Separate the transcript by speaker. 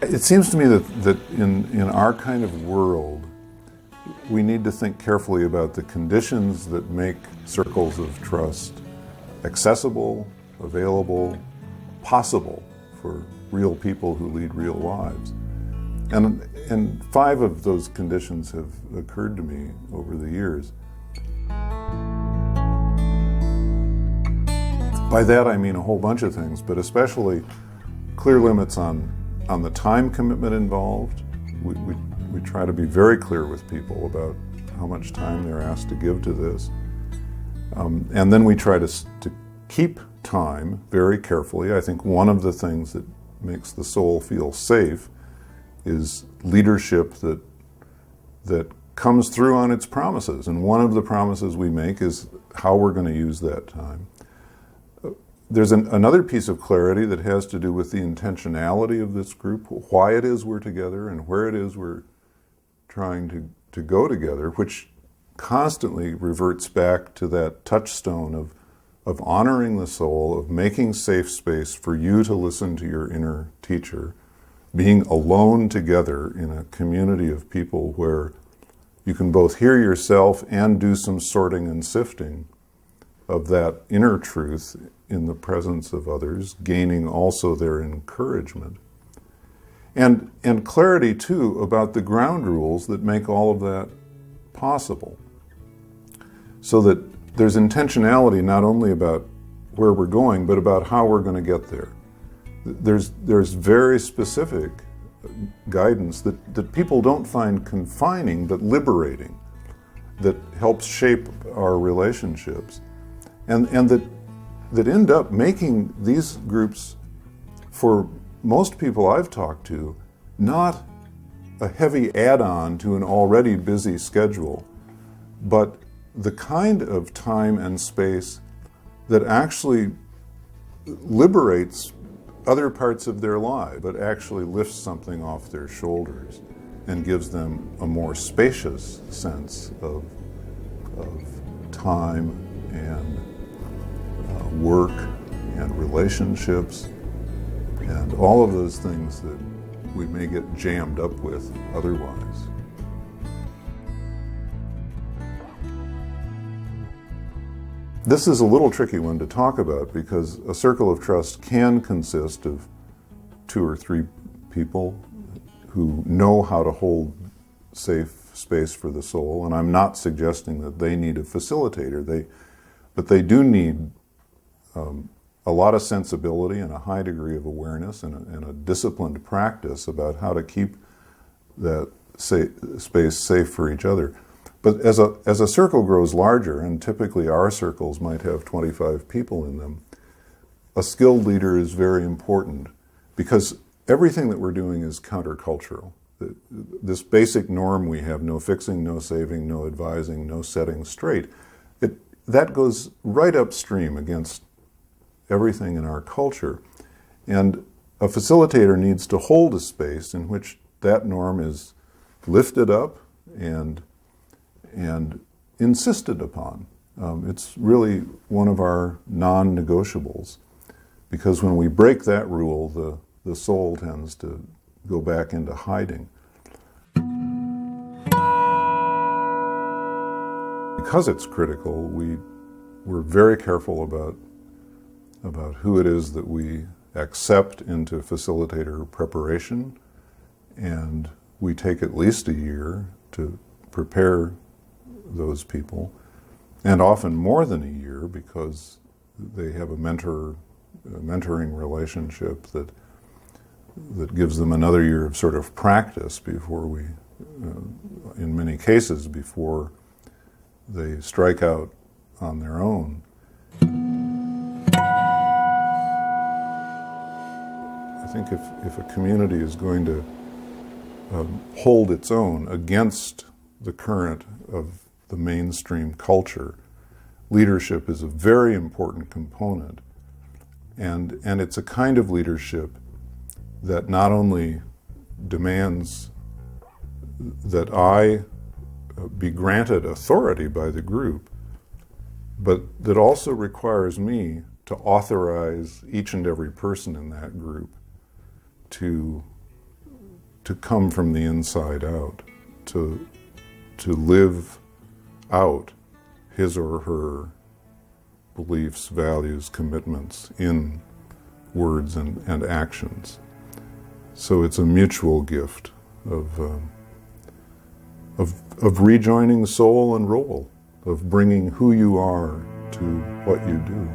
Speaker 1: It seems to me that in our kind of world, we need to think carefully about the conditions that make circles of trust accessible, available, possible for real people who lead real lives. And 5 of those conditions have occurred to me over the years. By that I mean a whole bunch of things, but especially clear limits on the time commitment involved. We try to be very clear with people about how much time they're asked to give to this. And then we try to keep time very carefully. I think one of the things that makes the soul feel safe is leadership that comes through on its promises. And one of the promises we make is how we're going to use that time. There's another piece of clarity that has to do with the intentionality of this group, why it is we're together and where it is we're trying to go together, which constantly reverts back to that touchstone of honoring the soul, of making safe space for you to listen to your inner teacher, being alone together in a community of people where you can both hear yourself and do some sorting and sifting of that inner truth in the presence of others, gaining also their encouragement. And clarity, too, about the ground rules that make all of that possible. So that there's intentionality not only about where we're going, but about how we're going to get there. There's very specific guidance that people don't find confining, but liberating, that helps shape our relationships. And that end up making these groups, for most people I've talked to, not a heavy add-on to an already busy schedule, but the kind of time and space that actually liberates other parts of their life, but actually lifts something off their shoulders and gives them a more spacious sense of time and work and relationships and all of those things that we may get jammed up with otherwise. This is a little tricky one to talk about because a circle of trust can consist of 2 or 3 people who know how to hold safe space for the soul, and I'm not suggesting that they need a facilitator, but they do need a lot of sensibility and a high degree of awareness and a disciplined practice about how to keep that space safe for each other. But as a circle grows larger, and typically our circles might have 25 people in them, a skilled leader is very important because everything that we're doing is countercultural. This basic norm we have, no fixing, no saving, no advising, no setting straight, that goes right upstream against everything in our culture. And a facilitator needs to hold a space in which that norm is lifted up and insisted upon. It's really one of our non-negotiables, because when we break that rule, the soul tends to go back into hiding. Because it's critical, we're very careful about who it is that we accept into facilitator preparation, and we take at least a year to prepare those people, and often more than a year because they have a mentoring relationship that gives them another year of sort of practice before we, in many cases, before they strike out on their own. I think if a community is going to hold its own against the current of the mainstream culture, leadership is a very important component. And it's a kind of leadership that not only demands that I be granted authority by the group, but that also requires me to authorize each and every person in that group to to come from the inside out, to live out his or her beliefs, values, commitments in words and actions. So it's a mutual gift of rejoining soul and role, of bringing who you are to what you do.